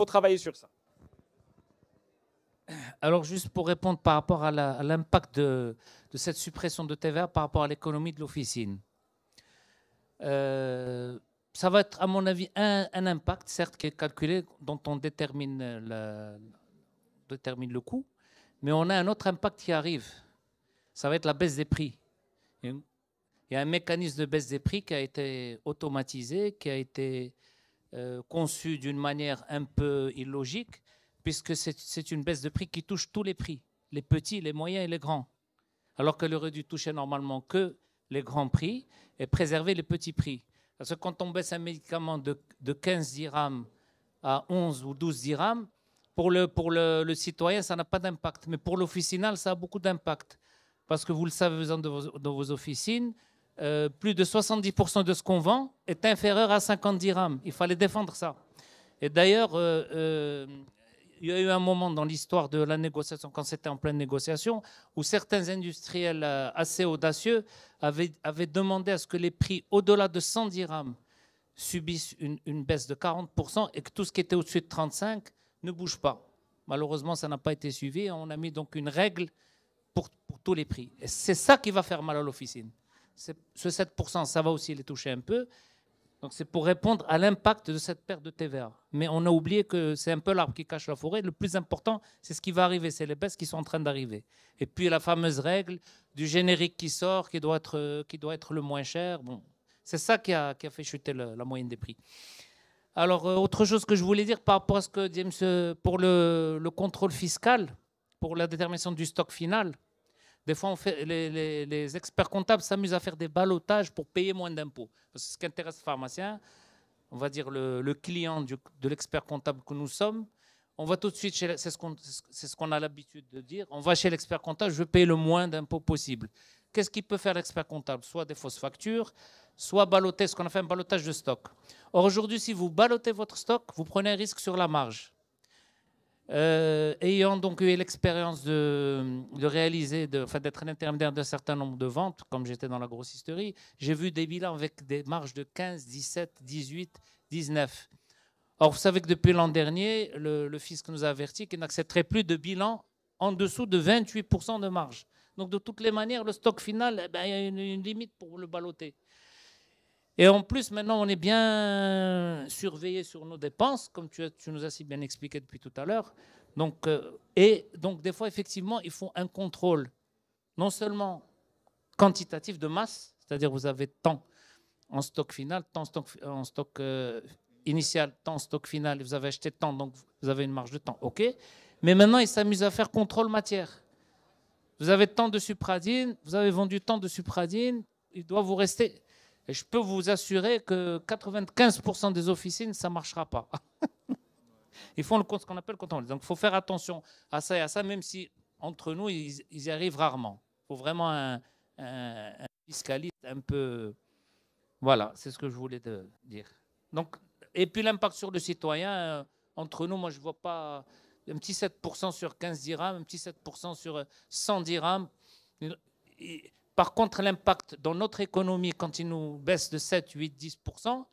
travailler sur ça. Alors, juste pour répondre par rapport à l'impact de cette suppression de TVA par rapport à l'économie de l'officine. Ça va être, à mon avis, un impact, certes, qui est calculé, dont on détermine le coût, mais on a un autre impact qui arrive. Ça va être la baisse des prix. Il y a un mécanisme de baisse des prix qui a été automatisé, qui a été conçu d'une manière un peu illogique, puisque c'est une baisse de prix qui touche tous les prix, les petits, les moyens et les grands, alors qu'elle aurait dû toucher normalement que les grands prix et préserver les petits prix. Parce que quand on baisse un médicament de 15 dirhams à 11 ou 12 dirhams, pour le citoyen, ça n'a pas d'impact. Mais pour l'officinal, ça a beaucoup d'impact. Parce que vous le savez dans vos officines, plus de 70% de ce qu'on vend est inférieur à 50 dirhams. Il fallait défendre ça. Et d'ailleurs, il y a eu un moment dans l'histoire de la négociation, quand c'était en pleine négociation, où certains industriels assez audacieux avaient demandé à ce que les prix au-delà de 100 dirhams subissent une baisse de 40% et que tout ce qui était au-dessus de 35 ne bouge pas. Malheureusement, ça n'a pas été suivi. On a mis donc une règle pour tous les prix. Et c'est ça qui va faire mal à l'officine. Ce 7%, ça va aussi les toucher un peu. Donc c'est pour répondre à l'impact de cette perte de TVA. Mais on a oublié que c'est un peu l'arbre qui cache la forêt. Le plus important, c'est ce qui va arriver, c'est les baisses qui sont en train d'arriver. Et puis la fameuse règle du générique qui sort, qui doit être le moins cher. Bon, c'est ça qui a fait chuter la moyenne des prix. Alors, autre chose que je voulais dire par rapport à ce que dit monsieur, pour le contrôle fiscal, pour la détermination du stock final, des fois, les experts comptables s'amusent à faire des ballottages pour payer moins d'impôts. Parce que ce qui intéresse le pharmacien, on va dire le client de l'expert comptable que nous sommes, on va tout de suite c'est ce qu'on a l'habitude de dire, on va chez l'expert comptable, je veux payer le moins d'impôts possible. Qu'est-ce qu'il peut faire l'expert comptable? Soit des fausses factures, soit balloter, ce qu'on a fait un ballottage de stock. Or, aujourd'hui, si vous ballottez votre stock, vous prenez un risque sur la marge. Ayant donc eu l'expérience de réaliser, d'être un intermédiaire d'un certain nombre de ventes, comme j'étais dans la grossisterie, j'ai vu des bilans avec des marges de 15, 17, 18, 19. Or, vous savez que depuis l'an dernier, le fisc nous a averti qu'il n'accepterait plus de bilan en dessous de 28% de marge. Donc, de toutes les manières, le stock final, il y a une limite pour le balloter. Et en plus, maintenant, on est bien surveillé sur nos dépenses, comme tu nous as si bien expliqué depuis tout à l'heure. Donc, des fois, effectivement, il faut un contrôle, non seulement quantitatif de masse, c'est-à-dire vous avez tant en stock final, tant en stock initial, tant en stock final, et vous avez acheté tant, donc vous avez une marge de temps. OK. Mais maintenant, ils s'amusent à faire contrôle matière. Vous avez tant de supradine, vous avez vendu tant de supradine, il doit vous rester... Et je peux vous assurer que 95% des officines, ça ne marchera pas. Ils font ce qu'on appelle le contrôle. Donc, il faut faire attention à ça et à ça, même si, entre nous, ils y arrivent rarement. Il faut vraiment un fiscaliste un peu... Voilà, c'est ce que je voulais dire. Donc, et puis, l'impact sur le citoyen, entre nous, moi, je ne vois pas un petit 7% sur 15 dirhams, un petit 7% sur 100 dirhams. Par contre, l'impact dans notre économie, quand il nous baisse de 7, 8, 10%,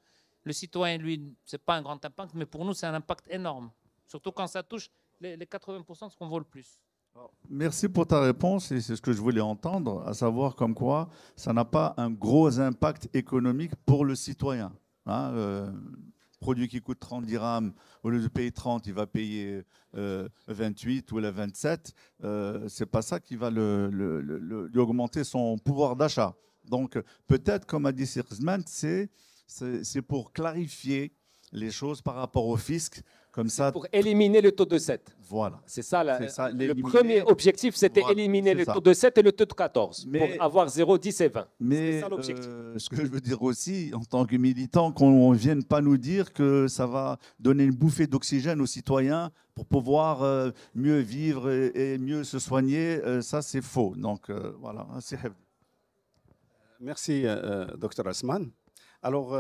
le citoyen, lui, ce n'est pas un grand impact, mais pour nous, c'est un impact énorme. Surtout quand ça touche les 80%, ce qu'on vaut le plus. Merci pour ta réponse, et c'est ce que je voulais entendre, à savoir comme quoi ça n'a pas un gros impact économique pour le citoyen. Hein, produit qui coûte 30 dirhams, au lieu de payer 30, il va payer 28 ou 27. C'est pas ça qui va lui augmenter son pouvoir d'achat. Donc peut-être, comme a dit Sirzman, c'est pour clarifier les choses par rapport au fisc. Comme ça, pour éliminer le taux de 7. Voilà. C'est ça, le l'éliminer. premier objectif, c'était Voilà, éliminer c'est le ça. taux de 7 et le taux de 14, Mais- pour avoir 0, 10 et 20. Mais ça l'objectif. ce que je veux dire aussi, en tant que militant, qu'on ne vienne pas nous dire que ça va donner une bouffée d'oxygène aux citoyens pour pouvoir mieux vivre et mieux se soigner, ça c'est faux. Donc voilà. Merci, Dr Asman. Alors,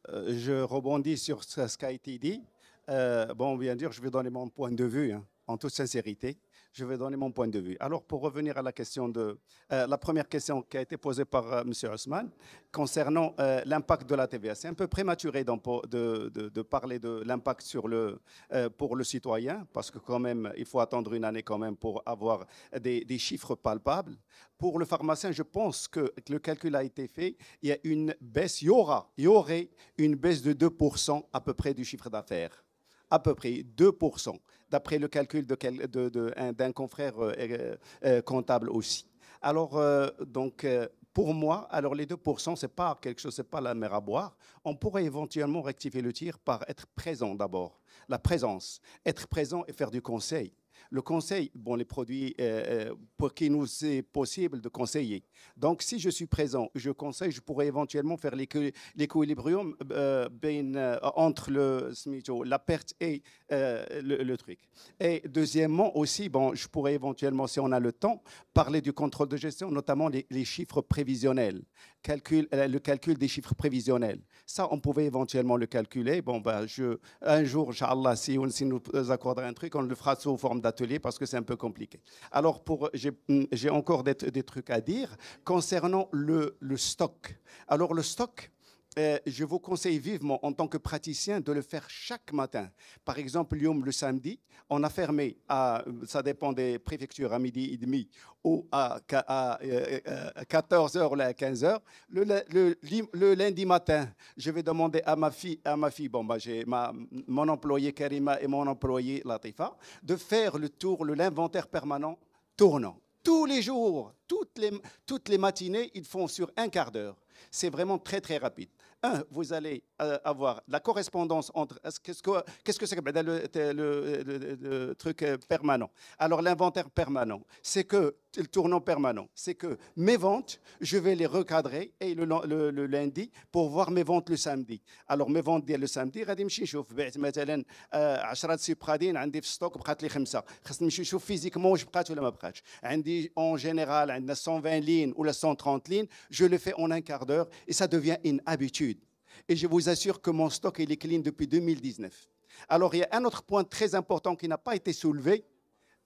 je rebondis sur ce qui a été dit. Bon, bien sûr, je vais donner mon point de vue, hein, en toute sincérité. Je vais donner mon point de vue. Alors, pour revenir à la question la première question qui a été posée par M. Osman, concernant l'impact de la TVA. C'est un peu prématuré de parler de l'impact pour le citoyen, parce que quand même, il faut attendre une année quand même pour avoir des chiffres palpables. Pour le pharmacien, je pense que le calcul a été fait. Il y a une baisse, il y aurait une baisse de 2% à peu près du chiffre d'affaires. À peu près 2%, d'après le calcul d'un confrère comptable aussi. Alors, pour moi, alors les 2%, ce n'est pas quelque chose, ce n'est pas la mer à boire. On pourrait éventuellement rectifier le tir par être présent d'abord. La présence, être présent et faire du conseil. Le conseil, bon, les produits pour qui nous est possible de conseiller. Donc, si je suis présent, je conseille, je pourrais éventuellement faire l'équilibrium entre la perte et le truc. Et deuxièmement aussi, bon, je pourrais éventuellement, si on a le temps, parler du contrôle de gestion, notamment les chiffres prévisionnels, le calcul des chiffres prévisionnels. Ça, on pouvait éventuellement le calculer. Bon, ben, un jour, Inch'Allah, si nous accordera un truc, on le fera sous forme d'atelier parce que c'est un peu compliqué. Alors, j'ai encore des trucs à dire concernant le stock. Alors, le stock, je vous conseille vivement, en tant que praticien, de le faire chaque matin. Par exemple, le samedi, on a fermé, ça dépend des préfectures, à midi et demi ou à 14h ou à 15h. Le lundi matin, je vais demander à ma fille, bon, bah, j'ai mon employé Karima et mon employé Latifa, de faire l'inventaire permanent tournant. Tous les jours, toutes les matinées, ils font sur un quart d'heure. C'est vraiment très, très rapide. Vous allez avoir la correspondance entre... Qu'est-ce que c'est que le truc permanent? Alors, l'inventaire permanent, c'est que le tournant permanent, c'est que mes ventes, je vais les recadrer et le lundi pour voir mes ventes le samedi. Alors, mes ventes le samedi, غادي نمشي نشوف بعت مثلا 10 سيبقادين عندي في ستوك بقات لي 5. خاصني نمشي نشوف فيزيكمون واش بقات ولا ما بقاتش. عندي en général عندنا 120 lignes ou 130 lignes, je le fais en un quart d'heure et ça devient une habitude. Et je vous assure que mon stock il est clean depuis 2019. Alors, il y a un autre point très important qui n'a pas été soulevé.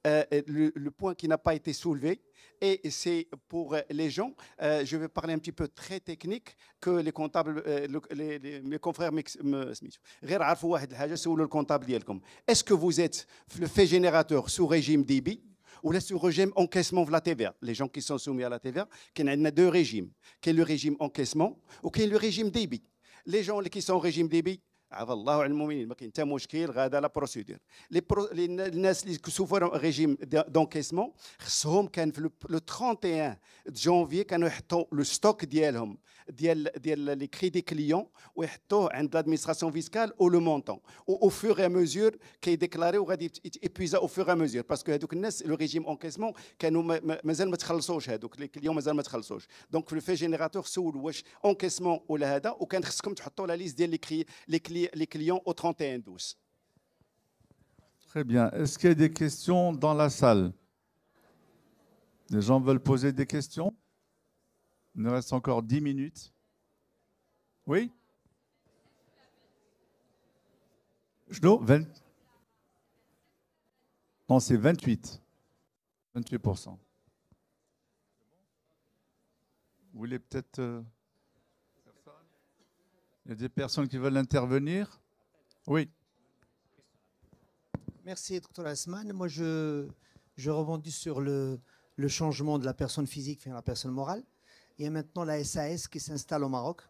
Le point qui n'a pas été soulevé, et c'est pour les gens, je vais parler un petit peu très technique, que les comptables, mes confrères غير عارفوا واحد الحاجة سولوا الكونتable ديالكم. Est-ce que vous êtes le fait générateur sous régime débit ou sous régime encaissement de la TVA? Les gens qui sont soumis à la TVA, il y a deux régimes, qui est le régime encaissement ou qui est le régime débit. Les gens qui sont au régime débit, عفا الله على المؤمنين ما كاين حتى مشكل غادا لا بروسيدور. الناس اللي سوفوا ريجيم دونكيسمون خصهم كان في لو 31 جانفي كانوا يحطوا لو ستوك ديالهم ديال لي كريدي كليون ويحطوه عند لادمينستراسيون فيسكال او لو مونطون او فور اي ميزور كيديكلاري وغادي يبيزا او فور اي ميزور باسكو هذوك الناس لو ريجيم انكيسمون كانوا مازال ما تخلصوش هذوك لي كليون مازال ما تخلصوش. دونك في الفي جينيراتور سول واش انكيسمون ولا هذا وكان خصكم تحطوا لا ليست ديال les clients au 31-12. Très bien. Est-ce qu'il y a des questions dans la salle? Les gens veulent poser des questions? Il nous reste encore 10 minutes. Oui? شنو؟ Non, c'est 28. 28%. Vous voulez peut-être... Il y a des personnes qui veulent intervenir? Oui. Merci, Dr Asman. Moi, je rebondis sur le changement de la personne physique vers la personne morale. Il y a maintenant la SAS qui s'installe au Maroc,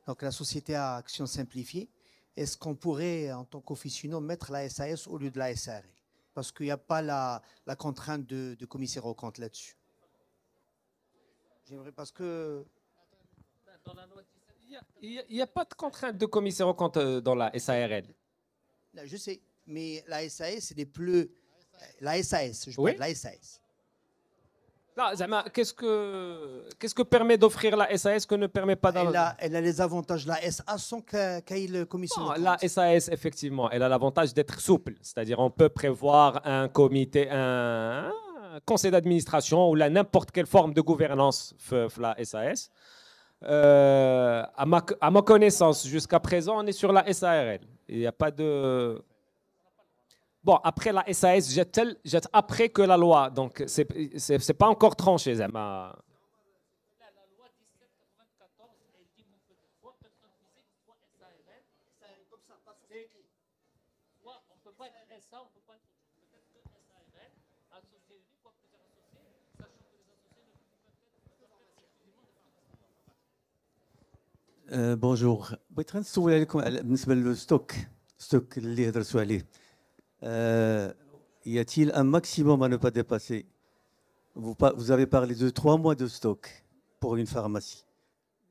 donc la Société à Action Simplifiée. Est-ce qu'on pourrait, en tant qu'officinaux, mettre la SAS au lieu de la SARL? Parce qu'il n'y a pas la contrainte de commissaire aux comptes là-dessus. J'aimerais parce que... Il n'y a pas de contrainte de commissaire aux comptes dans la SARL. Là, je sais, mais la SAS, c'est des plus... La SAS, je Oui. parle de la SAS. Non, Zama, qu'est-ce que permet d'offrir la SAS que ne permet pas dans Elle a les avantages de la SA sans qu'il y ait le commissaire aux comptes. La SAS, effectivement, elle a l'avantage d'être souple. C'est-à-dire on peut prévoir un comité, un conseil d'administration ou n'importe quelle forme de gouvernance la SAS. À ma connaissance, jusqu'à présent, on est sur la SARL. Il n'y a pas de... Bon, après la SAS jette après que la loi. Donc, c'est pas encore tranché, Zama. La loi 1794, elle dit qu'on peut soit personne physique, soit SARL. Comme ça, pas sur écrit. On ne peut pas être SA, on ne peut pas être peut-être que SARL, associé unique, quoi, plusieurs associés, sachant que les associés ne peuvent pas être exclusivement des pharmaciens. بونجور بغيت غنسول عليكم بالنسبه للستوك اللي هضرتوا عليه y a-t-il un maximum à ne pas dépasser? Vous avez parlé de 3 mois de stock pour une pharmacie.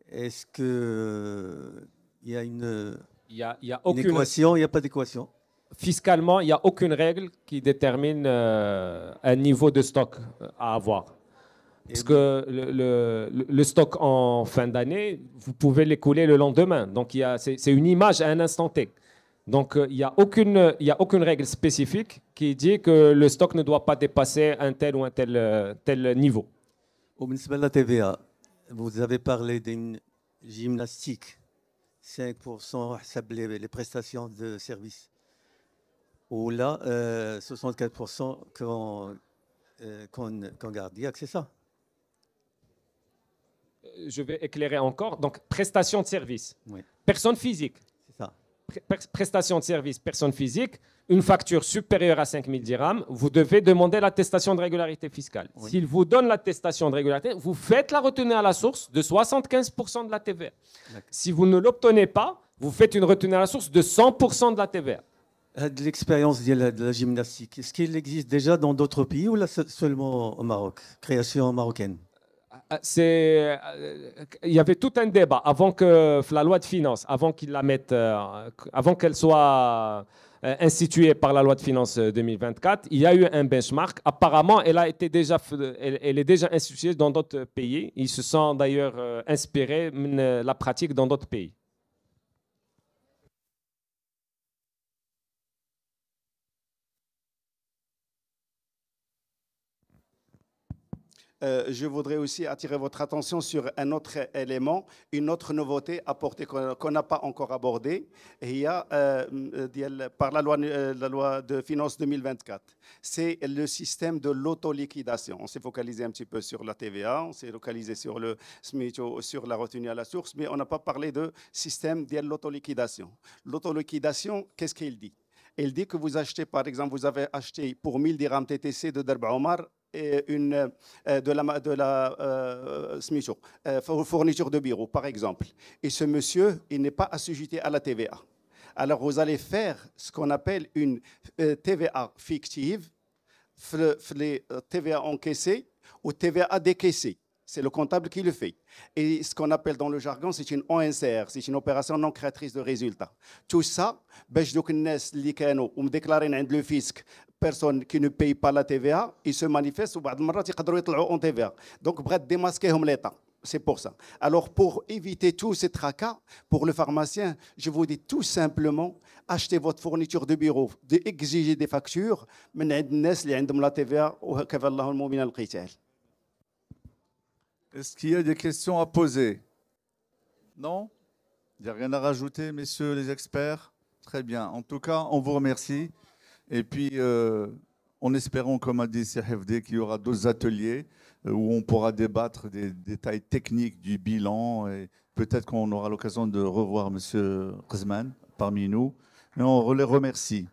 Est-ce qu'il y a une équation? Il n'y a pas d'équation? Fiscalement, il n'y a aucune règle qui détermine un niveau de stock à avoir. Parce que le stock en fin d'année, vous pouvez l'écouler le lendemain. Donc, c'est une image à un instant T. Donc, il n'y a aucune règle spécifique qui dit que le stock ne doit pas dépasser un tel ou un tel niveau. وبالنسبة للا TVA, vous avez parlé d'une gymnastique, 5% حسب les prestations de service. Ou là, 64% qu'on garde, c'est ça? Je vais éclairer encore. Donc, prestation de service. Oui. Personne physique. C'est ça. Prestation de service, personne physique, une facture supérieure à 5 000 dirhams, vous devez demander l'attestation de régularité fiscale. Oui. S'il vous donne l'attestation de régularité, vous faites la retenue à la source de 75% de la TVA. Si vous ne l'obtenez pas, vous faites une retenue à la source de 100% de la TVA. De l'expérience de la gymnastique, est-ce qu'il existe déjà dans d'autres pays ou là seulement au Maroc? Création marocaine? Il y avait tout un débat avant que la loi de finances, avant qu'ils la mettent, avant qu'elle soit instituée par la loi de finances 2024, il y a eu un benchmark. Apparemment, elle est déjà instituée dans d'autres pays. Ils se sont d'ailleurs inspirés de la pratique dans d'autres pays. Je voudrais aussi attirer votre attention sur un autre élément, une autre nouveauté apportée qu'on n'a pas encore abordée. Il y a par la loi de finances 2024. C'est le système de l'autoliquidation. On s'est focalisé un petit peu sur la TVA, on s'est focalisé sur le SMIC, sur la retenue à la source, mais on n'a pas parlé de système de l'autoliquidation. L'autoliquidation, qu'est-ce qu'il dit? Il dit que vous achetez, par exemple, vous avez acheté pour 1000 dirhams TTC de Darb Omar de la fourniture de bureau, par exemple. Et ce monsieur, il n'est pas assujetti à la TVA. Alors, vous allez faire ce qu'on appelle une TVA fictive, les TVA encaissée ou TVA décaissée. C'est le comptable qui le fait. Et ce qu'on appelle dans le jargon, c'est une ONCR, c'est une opération non créatrice de résultats. Tout ça, le fisc, personnes qui ne payent pas la TVA, ils se manifestent ou en TVA. Donc, bref, démasquer l'État. C'est pour ça. Alors, pour éviter tous ces tracas, pour le pharmacien, je vous dis tout simplement, achetez votre fourniture de bureau, d'exiger des factures, mais la TVA. Est-ce qu'il y a des questions à poser? Non? Il n'y a rien à rajouter, messieurs les experts? Très bien. En tout cas, on vous remercie. Et puis, en espérant, comme a dit CFD, qu'il y aura d'autres ateliers où on pourra débattre des détails techniques du bilan. Et peut-être qu'on aura l'occasion de revoir M. Quzman parmi nous. Et on les remercie.